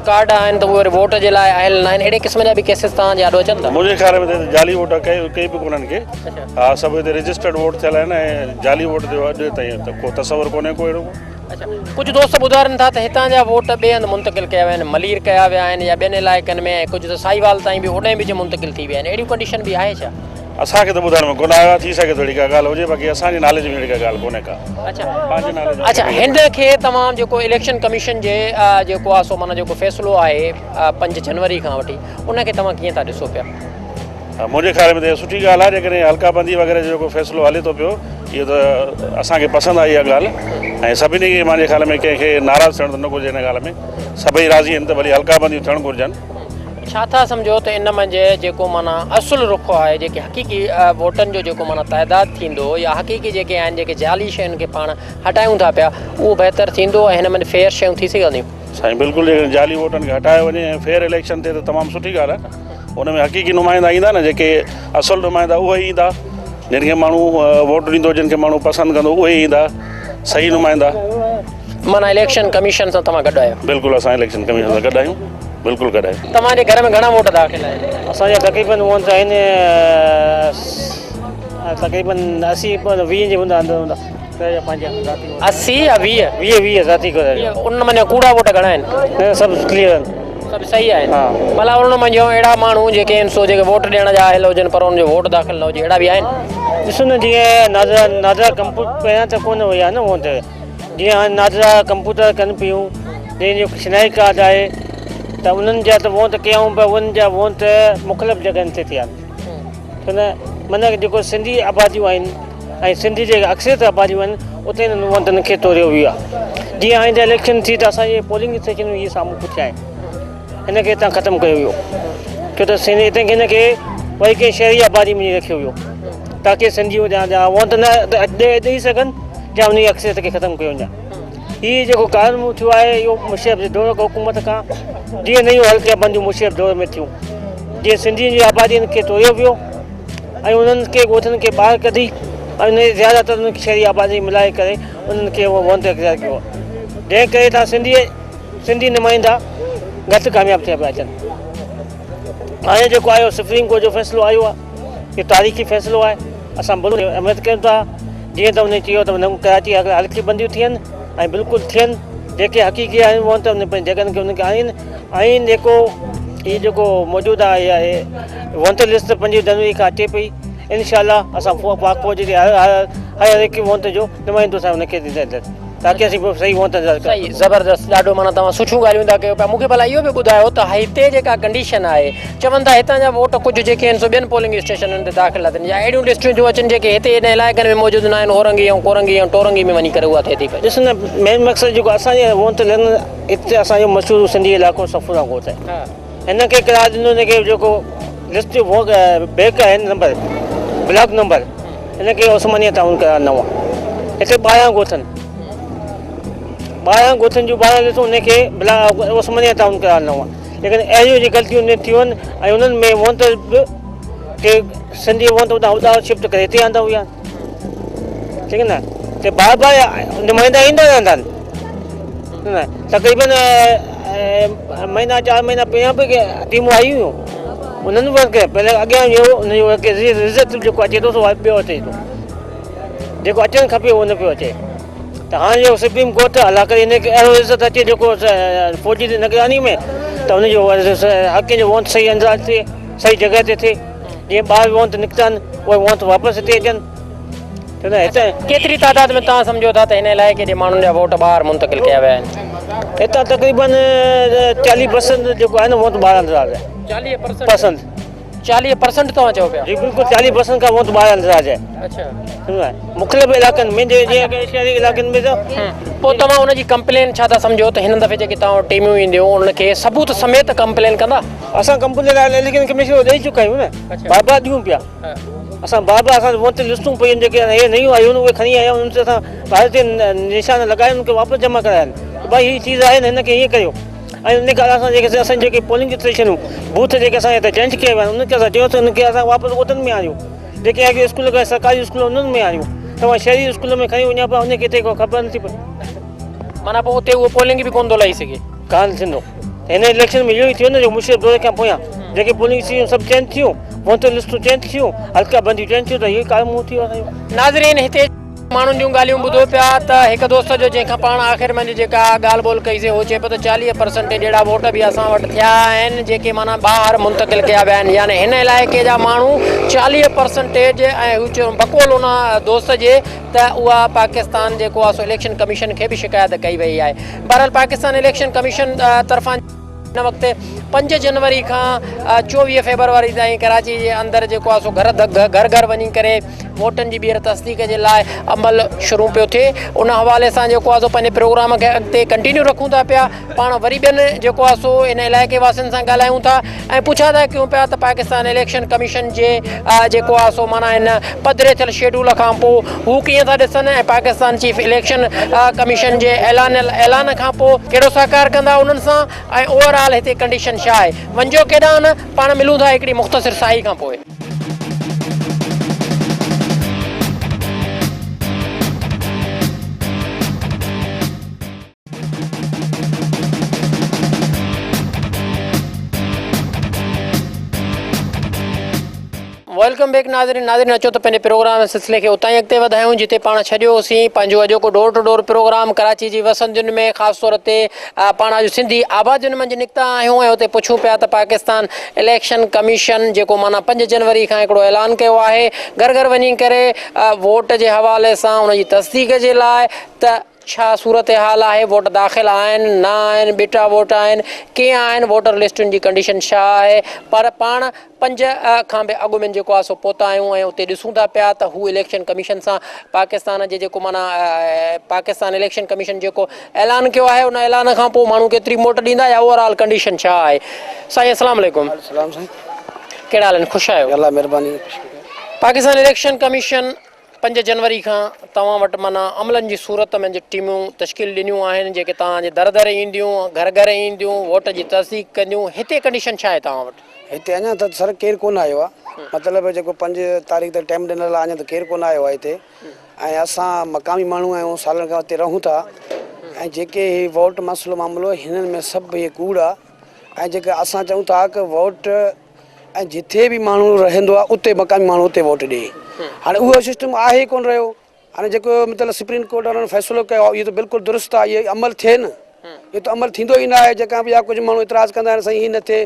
कार्ड आहिनि त उहे वोट जे लाइ आयल न आहिनि, अहिड़े क़िस्म जा बि केसिस तव्हांजे आॾो अचनि था? मुंहिंजे ख़्याल में जाली वोट कई बि कोन्हनि खे। हा, सभु हिते रजिस्टर्ड वोट थियल आहिनि, ऐं जाली वोट जो अॼु ताईं त को तस्वर कोन्हे को अहिड़ो। अच्छा, कुझु दोस्त ॿुधाइनि था त हितां जा वोट ॿिए हंधि मुंतक़िल कया विया आहिनि, मलीर कया विया आहिनि या ॿियनि इलाइक़नि में, कुझु त साहिवाल ताईं बि होॾे बि मुंतक़िल थी विया आहिनि, अहिड़ियूं कंडीशन बि आहे छा? असांखे त ॿुधण में कोन आयो आहे, थी सघे थोरी का ॻाल्हि हुजे, बाक़ी असांजे नॉलेज में अहिड़ी का ॻाल्हि कोन्हे का। अच्छा पंहिंजे नाले अच्छा, हिन खे तमामु जेको इलेक्शन कमीशन जे जेको आहे सो माना जेको फ़ैसिलो आहे 5 जनवरी खां वठी, उनखे तव्हां कीअं था ॾिसो पिया? मुंहिंजे ख़्याल में त सुठी ॻाल्हि आहे, जेकॾहिं हल्काबंदी वग़ैरह जो जेको फ़ैसिलो हले थो पियो, इहो त असांखे पसंदि आई आहे ॻाल्हि। ऐं सभिनी खे मुंहिंजे ख़्याल में कंहिंखे नाराज़ थियणु त न घुरिजे हिन ॻाल्हि में, सभई राज़ी आहिनि त भली हल्काबंदियूं थियणु घुरिजनि। छा था सम्झो त इन मंझि जेको माना असुलु रुख़ आहे, जेके हक़ीक़ी वोटनि जो जेको माना तइदादु थींदो या हक़ीक़ी जेके आहिनि जेके जाली शयुनि खे पाण हटायूं था पिया, उहो बहितरु थींदो ऐं हिन में फेयर शयूं थी सघंदियूं? साईं बिल्कुलु, जेकॾहिं जाली वोटनि खे हटायो वञे ऐं फेयर इलेक्शन थिए त तमामु सुठी ॻाल्हि आहे। उन में हक़ीक़ी नुमाइंदा ईंदा न, जेके असुलु नुमाइंदा उहे ई ईंदा, जिन खे माण्हू वोट ॾींदो, जिन खे माण्हू पसंदि कंदो उहे ई ईंदा, सही नुमाइंदा। माना इलेक्शन कमीशन सां तव्हां गॾु आहियो? बिल्कुलु, असां इलेक्शन कमीशन सां गॾु आहियूं, बिल्कुलु गॾु आहियूं। तव्हांजे घर में घणा वोट दाख़िल आहिनि? असांजा तक़रीबन हूअं त आहिनि तक़रीबन 80-20 जे हूंदा हूंदा 80 या 20? ज़ाती उन में कूड़ा वोट घणा आहिनि? सभु क्लियर आहिनि, सभु सही आहिनि। हा। भला उन मंझि अहिड़ा माण्हू जेके आहिनि सो जेके वोट ॾियण जा आयल हुजनि पर उनजो वोट दाख़िल न हुजे, अहिड़ा बि आहिनि? ॾिसो न, जीअं नाज़रा कंप्यूटर पहिरियां त कोन हुया न, हूअं त जीअं हाणे नाज़रा कंप्यूटर कनि पियूं, जंहिंजो शिनाई कार्ड आहे त उन्हनि जा त वोट कयूं पिया, उन्हनि जा वोट मुख़्तलिफ़ जॻहियुनि ते थिया आहिनि। छो न माना जेको सिंधी आबादियूं आहिनि ऐं सिंधी जेके अक्सरियत आबादियूं आहिनि, उते हिननि वोटनि खे तोड़ियो वियो आहे। जीअं हाणे इलेक्शन थी त असांजे पोलिंग स्टेशन इहे साम्हूं पुठियां आहे, हिन खे हितां ख़तमु कयो वियो, छो त सिंधी हिते हिन खे वरी कंहिं शहरी आबादी में रखियो वियो, ताकी सिंधियूं जा वोट न ॾेई सघनि या उन अक्सरियत खे ख़तमु कयो वञे। हीअ जेको कारनामो थियो आहे इहो मुशरफ जे दौर खां हुकूमत खां, जीअं नयूं हल्के बंदियूं मुशरफ दौर में थियूं, जीअं सिंधियुनि जी आबादियुनि खे तोड़ियो वियो ऐं उन्हनि खे ॻोठनि खे ॿाहिरि कढी ऐं उन ज़्यादातर उन्हनि खे शहरी आबादी मिलाए करे उन्हनि खे उहो वोट अख़्तियार कयो, जंहिं करे तव्हां सिंधी नुमाइंदा घटि कामयाबु थिया पिया अचनि। हाणे जेको आयो सुप्रीम कोर्ट जो फ़ैसिलो आयो आहे, इहो तारीख़ी फ़ैसिलो आहे, असां बिल्कुलु अहमियत कयूं था। जीअं त उन चयो त कराची हल्की बंदियूं थियनि ऐं बिल्कुलु थियनि, जेके हक़ीक़ी आहिनि उहो त उन पंहिंजी जॻहियुनि खे उनखे आहिनि। ऐं जेको मौजूदु आहे वोट लिस्ट 5 जनवरी खां अचे पई, इंशाअल्लाह असां पाक फौज जे हर हिकु वोट जो नुमाइंदो असां उनखे ॾींदासीं, ताकी असीं सही वोट सही ज़बरदस्त। ॾाढो माना तव्हां सुठियूं ॻाल्हियूं था कयो पिया। मूंखे भला इहो बि ॿुधायो त हिते जेका कंडीशन आहे, चवनि था हितां जा वोट कुझु जेके आहिनि सो ॿियनि पोलिंग स्टेशननि ते दाख़िल थियनि, या अहिड़ियूं लिस्टियूं थियूं अचनि जेके हिते इन इलाइक़नि में मौजूदु न आहिनि, औरंगी ऐं कोरंगी ऐं टोरंगी में वञी करे उहा थिए थी पई। ॾिस न, मेन मक़सदु जेको असांजे वोट लॻनि, हिते असांजो मशहूरु सिंधी इलाइक़ो सफ़ूरा ॻोठ आहे, हिन खे करार ॾिनो, हिनखे जेको लिस्ट बैक आहे नंबर ब्लॉक नंबर, हिनखे ओस्मानिया टाउन करार ॾिनो आहे। हिते 12 ॻोठनि 12 ॻोठनि जूं 12 लिस्टूं उनखे ओस्मानिया टाउन करार ॾिनो आहे। लेकिन अहिड़ियूं जी ग़लतियूं उन थियूं आहिनि ऐं उन्हनि में वोट बि के सिंधी वोट उतां शिफ्ट करे हिते आंदा हुआ, ठीकु आहे न, त बार नुमाइंदा ईंदा रहंदा आहिनि। तक़रीबन महीना 4 महीना पहिरियों बि टीमूं आई हुयूं, उन्हनि बि पहले अॻियां इहो उनजो रिज़ल्ट जेको अचे थो सो ॿियो अचे थो, जेको अचणु खपे उहो न पियो अचे। त हाणे जेको सुप्रीम कोर्ट हला करे हिनखे अहिड़ो रिज़ल्ट अचे जेको फौजी जी निगरानी में, त हुनजो हक़ जो वोट सही अंदाज़ थिए, सही जॻह ते थिए, जीअं ॿाहिरि वोट निकिता आहिनि उहे वोट वापसि हिते अचनि। छो त हिते केतिरी तादाद में तव्हां सम्झो था त हिन इलाइक़े जे माण्हुनि जा वोट ॿाहिरि मुंतक़िल कया विया आहिनि? हितां तक़रीबन 40% जेको आहे न वोट ॿाहिरि अंदाज़ आहे। 40% तव्हां चओ पिया? जी बिल्कुलु, 40% खां वोट ॿाहिरि अंदाज़ आहे। अच्छा, मुख़्तलिफ़ इलाइक़नि में, जीअं शहरी इलाइक़नि में त पोइ तव्हां हुनजी कंप्लेन छा था सम्झो त हिन दफ़े जेके तव्हां टीमियूं ईंदियूं उनखे सबूत समेत कंप्लेन कंदा? असां कंप्लेन इलेक्शन कमीशन ॾेई चुका आहियूं न, बार ॾियूं पिया असां, असां वोट लिस्टूं पयूं जेके हे नयूं आयूं उहे खणी आया आहियूं, उन ते असां ॿाहिरि ते निशान लॻाए उनखे वापसि जमा कराया आहिनि, भाई हीअ चीज़ आहे न, हिनखे हीअं कयो। ऐं उन खां असां जेके पोलिंग स्टेशनूं बूथ जेके असां हिते चेंज कया विया आहिनि, उनखे असां चयो त उनखे असां वापसि वोटनि में आणियूं, जेके अॻे स्कूल सरकारी स्कूल उन्हनि में आणियूं, तव्हां शहरी स्कूल में खणी वञा पिया, उनखे हिते को ख़बर नथी पए, माना पोइ उते उहो पोलिंग बि कोन थो लही सघे, कान थींदो। हिन इलेक्शन में इहो ई थियो न, जो मुश्किल दौर खां पोयां जेके पोलिंग स्टेशन सभु चेंज थियूं, वोटर लिस्टूं चेंज थियूं, हल्का बंदियूं चेंज थियूं, त इहो कारनामो थियो असांजो। नाज़रीन, हिते माण्हुनि जूं ॻाल्हियूं ॿुधो पिया त हिकु दोस्त जो जंहिंखां पाण आख़िर में जेका ॻाल्हि ॿोल कईसीं हो चए पियो त 40% जहिड़ा वोट बि असां वटि थिया आहिनि जेके माना ॿाहिरि मुंतक़िल कया विया आहिनि, यानी हिन इलाइक़े जा माण्हू 40% ऐं हू चयो बक़ौल उन दोस्त जे त उहा पाकिस्तान जेको आहे सो इलेक्शन कमीशन खे बि शिकायत कई वई आहे। बहरहाल पाकिस्तान इलेक्शन कमीशन तरफ़ां हिन वक़्तु 5 जनवरी खां 24 फेब्रुआरी ताईं कराची जे अंदरि जेको आहे सो घर घर वञी करे वोटनि जी ॿीहर तस्दीक जे लाइ अमल शुरू पियो थिए। उन हवाले सां जेको आहे सो पंहिंजे प्रोग्राम खे अॻिते कंटिन्यू रखूं था पिया। पाण वरी ॿियनि जेको आहे सो इन इलाइक़े वासियुनि सां ॻाल्हायूं था ऐं पुछा था कयूं पिया त पाकिस्तान इलेक्शन कमीशन जे जेको आहे सो माना हिन पधिरे थियल शेड्यूल खां पोइ हू कीअं था ॾिसनि ऐं पाकिस्तान चीफ इलेक्शन कमीशन जे ऐलान खां पोइ कहिड़ो सहकार कंदा उन्हनि सां ऐं ओवरऑल हिते कंडीशन छा आहे। वञो केॾां न, पाण मिलूं था हिकिड़ी मुख़्तसिर साई खां पोइ। वेलकम बैक नाज़रीन अचो त पंहिंजे प्रोग्राम सिलसिले खे उतां ई अॻिते वधायूं जिते पाण छॾियोसीं पंहिंजो अॼोको door to door programme Karachi जी वसंदियुनि में, ख़ासि तौर ते पाण अॼु सिंधी आबादियुनि मंझि निकिता आहियूं ऐं हुते पुछूं पिया त पाकिस्तान इलेक्शन कमीशन जेको माना 5 जनवरी खां हिकिड़ो ऐलान कयो आहे घर घर वञी करे वोट जे हवाले सां उनजी तस्दीक जे लाइ त छा सूरत हाल आहे, वोट दाख़िल आहिनि न आहिनि, ॿिटा वोट आहिनि, कीअं आहिनि, वोटर लिस्टुनि जी कंडीशन छा आहे। पर पाण 5 खां बि अॻु में जेको आहे सो पहुता आहियूं ऐं उते ॾिसूं था पिया त हू इलेक्शन कमीशन सां पाकिस्तान जे जेको माना पाकिस्तान इलेक्शन कमीशन जेको ऐलान कयो आहे उन ऐलान खां पोइ माण्हू केतिरी वोट ॾींदा या ओवरऑल कंडीशन छा आहे। साईं अस्सलाम वालेकुम। कहिड़ा हाल आहिनि, ख़ुशि आहियो? अल्लाह महिरबानी। पाकिस्तान इलेक्शन कमीशन 5 जनवरी खां तव्हां वटि माना अमलनि जी सूरत में टीमूं तश्कील ॾिनियूं आहिनि जेके तव्हांजे दर दर ईंदियूं, घर घर ईंदियूं, वोट जी तस्दीक कंदियूं। हिते कंडीशन छा आहे तव्हां वटि? हिते अञा त सर केरु कोन आयो आहे, मतिलबु जेको 5 तारीख़ ते टाइम ॾिनल आहे अञा त केरु कोन आयो आहे हिते। ऐं असां मक़ामी माण्हू आहियूं, सालनि खां हिते रहूं था ऐं जेके हीउ वोट मसइलो मामिलो हिननि में सभु इहे कूड़ आहे। ऐं जेके असां चऊं था की वोट ऐं जिथे बि माण्हू रहंदो आहे उते मक़ामी माण्हू उते वोट ॾिए। हाणे उहो सिस्टम आहे ई कोन रहियो। हाणे जेको मतिलबु सुप्रीम कोर्ट वारनि फ़ैसिलो कयो आहे इहो त बिल्कुलु दुरुस्त आहे, इहो अमल थिए न, इहो त अमल थींदो ई न आहे। जेका ॿिया कुझु माण्हू इतराज़ कंदा आहिनि साईं हीअ न थिए,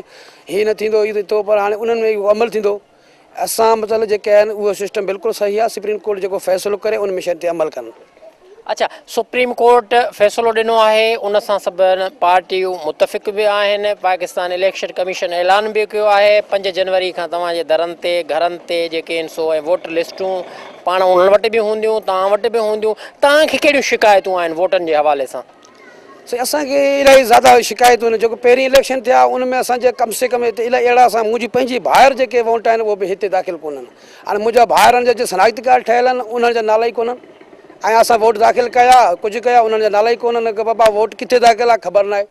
हीअ न थींदो, हीअ थो, पर हाणे उन्हनि में इहो अमल थींदो। असां मतिलबु जेके आहिनि उहो सिस्टम बिल्कुलु सही आहे। सुप्रीम कोर्ट जेको फ़ैसिलो करे उन में शइ ते अमल कनि। अच्छा, सुप्रीम कोर्ट फ़ैसिलो ॾिनो आहे, उन सां सभु पार्टियूं मुतफ़िक़ बि आहिनि। पाकिस्तान इलेक्शन कमीशन ऐलान बि कयो आहे 5 जनवरी खां तव्हांजे दरनि ते घरनि ते जेके आहिनि सो ऐं वोट लिस्टूं पाण उन्हनि वटि बि हूंदियूं, तव्हां वटि बि हूंदियूं। तव्हांखे कहिड़ियूं शिकायतूं आहिनि वोटनि जे हवाले सां? साईं असांखे इलाही ज़्यादा शिकायतूं आहिनि। जेको पहिरीं इलेक्शन थिया उन में असांजे कम से कम हिते इलाही अहिड़ा असां मुंहिंजी पंहिंजी ॿाहिरि जेके वोट आहिनि उहे बि हिते दाख़िल कोन्हनि। हाणे मुंहिंजा ॿाहिरनि जा शनाख़्ती कार्ड ठहियल आहिनि, उन्हनि जा नाला ई कोन्हनि ऐं असां वोट दाख़िल कया, कुझु कया, उन्हनि जा नाला ई कोन्हनि की बाबा वोट किथे दाख़िल आहे ख़बर न आहे।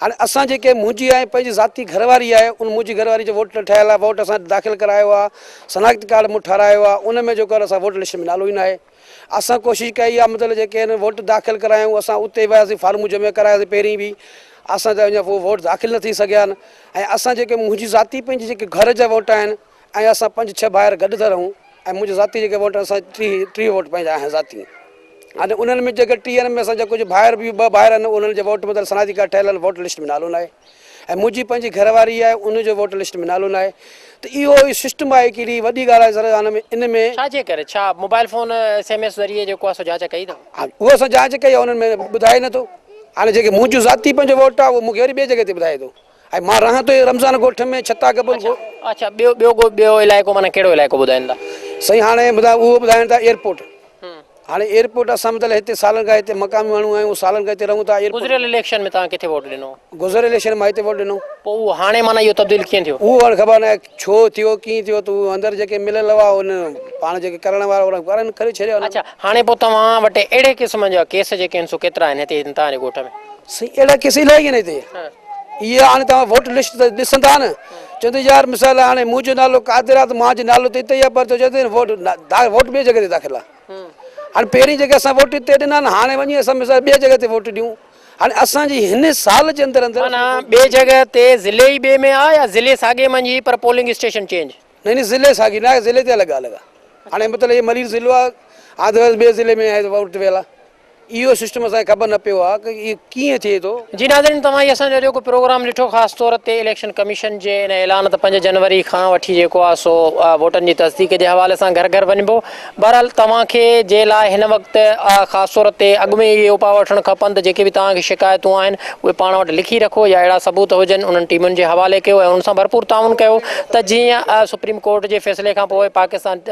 हाणे असां जेके मुंहिंजी आहे पंहिंजी ज़ाती घरवारी आहे, उन मुंहिंजी घरवारी जो वोट ठहियल आहे, वोट असां दाख़िल करायो आहे, शनाख़्ती कार्ड मूं ठारायो आहे, उन में जेको असां वोट लिस्ट में नालो ई न आहे। असां कोशिशि कई आहे मतिलबु जेके आहिनि वोट दाख़िल करायूं, असां उते वियासीं, फार्मूं जमा करायासीं पहिरीं बि, असां जा अञा पोइ वोट दाख़िल न थी सघिया आहिनि। ऐं असां जेके मुंहिंजी ज़ाती पंहिंजी जेके घर जा वोट आहिनि ऐं असां 5-6 ॿाहिरि गॾु था रहूं ऐं मुंहिंजी ज़ाती जेके वोट असां 3 वोट पंहिंजा आहिनि ज़ाती। हाणे उन्हनि में जेके 30 में असांजा कुझु ॿाहिरि बि 2 ॿाहिरि आहिनि, उन्हनि जो वोट मतिलबु शनाख़्ती कार्ड ठहियल आहिनि, वोट लिस्ट में नालो न आहे। ऐं मुंहिंजी पंहिंजी घरवारी आहे, उनजो वोट लिस्ट में नालो न आहे। त इहो सिस्टम आहे हिकिड़ी वॾी ॻाल्हि आहे सर। हाणे इन में छा जे करे, छा मोबाइल फ़ोन SMS ज़रिए जेको आहे सो जांच कई अथव? हा, उहो असां जांच कई आहे, उन्हनि में ॿुधाए नथो। हाणे जेके मुंहिंजो ज़ाती पंहिंजो वोट आहे उहो मूंखे वरी ॿिए जॻह ते ॿुधाए थो। ऐं मां रहां थो रमज़ान ॻोठ में छता कबूल। अच्छा, ॿियो इलाइक़ो माना कहिड़ो इलाइक़ो ॿुधाइनि था? साईं हाणे उहो ॿुधाइनि था एयरपोर्ट। हाणे एयरपोर्ट असां मतिलबु हिते सालनि खां हिते मक़ामी माण्हू आहियूं, सालनि खां हिते रहूं था। गुज़िरियल इलेक्शन में तव्हां किथे वोट ॾिनो? गुज़िरियल इलेक्शन मां हिते वोट ॾिनो। पोइ उहो हाणे माना इहो तब्दील कीअं थियो? उहो हाणे ख़बर न आहे छो थियो, कीअं थियो, त उहो अंदरि जेके मिलियल हुआ उन पाण जेके करण वारा करे छॾियो। अच्छा, हाणे पोइ तव्हां वटि अहिड़े क़िस्म जा केस जेके आहिनि सो केतिरा आहिनि हिते तव्हांजे ॻोठ में? साईं अहिड़ा केस इलाही आहिनि हिते। इहे हाणे तव्हां वोट लिस्ट ॾिसंदा न, चवंदो यार मिसाल हाणे मुंहिंजो नालो कादिर आहे त मुंहिंजो नालो त हिते ई आहे, पर चवंदे वोट ॿिए जॻह ते दाख़िल आहे। हाणे पहिरीं जेके असां वोट हिते ॾिना आहिनि, हाणे वञी असां मिसाल ॿिए जॻह ते वोट ॾियूं। हाणे असांजी हिन साल जे अंदरि माना ॿिए जॻह ते ज़िले ई ॿिए में आहे या ज़िले साॻे मंझि पर पोलिंग स्टेशन चेंज? नहीं ज़िले साॻी न आहे, ज़िले ते अलॻि अलॻि आहे। हाणे मतिलबु इहे मरीज़ ज़िलो आहे, अदरवाइज़ ॿिए ज़िले में आहे वोट वेला इहो सिस्टम असांखे ख़बर न पियो आहे कि इहो कीअं थिए थो। जी नाज़रीन, तव्हां ही असांजो जेको प्रोग्राम ॾिठो ख़ासि तौर ते इलेक्शन कमीशन जे इन ऐलान त 5 जनवरी खां वठी जेको आहे सो वोटनि जी तस्दीक जे हवाले सां घर घर वञिबो। बहरहाल तव्हांखे जे लाइ हिन वक़्तु ख़ासि तौर ते अॻु में इहे उपा वठणु खपनि त जेके बि तव्हांखे शिकायतूं आहिनि उहे पाण वटि लिखी रखो या अहिड़ा सबूत हुजनि उन्हनि टीमुनि जे हवाले कयो ऐं उन सां भरपूर ताउन कयो त जीअं सुप्रीम कोर्ट जे फ़ैसिले खां पोइ पाकिस्तान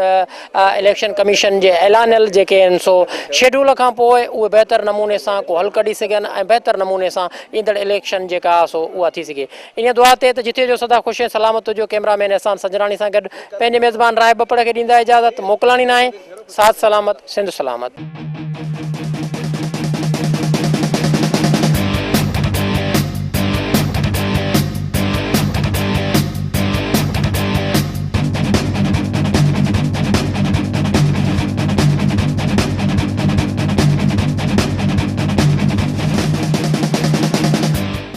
इलेक्शन कमीशन जे ऐलानियल जेके आहिनि सो शेड्यूल खां पोइ उहे बहितर नमूने सां को हल कढी सघनि ऐं बहितर नमूने सां ईंदड़ इलेक्शन जेका सो उहा थी सघे। इन दुआ ते त जिथे जो सदा ख़ुशि ऐं सलामत हुजो। कैमरामैन एहसान सजरानी सां गॾु पंहिंजे मेज़बान राय बपड़ खे ॾींदा इजाज़त। मोकिलाणी न आहे। साथ सलामत, सिंध सलामत।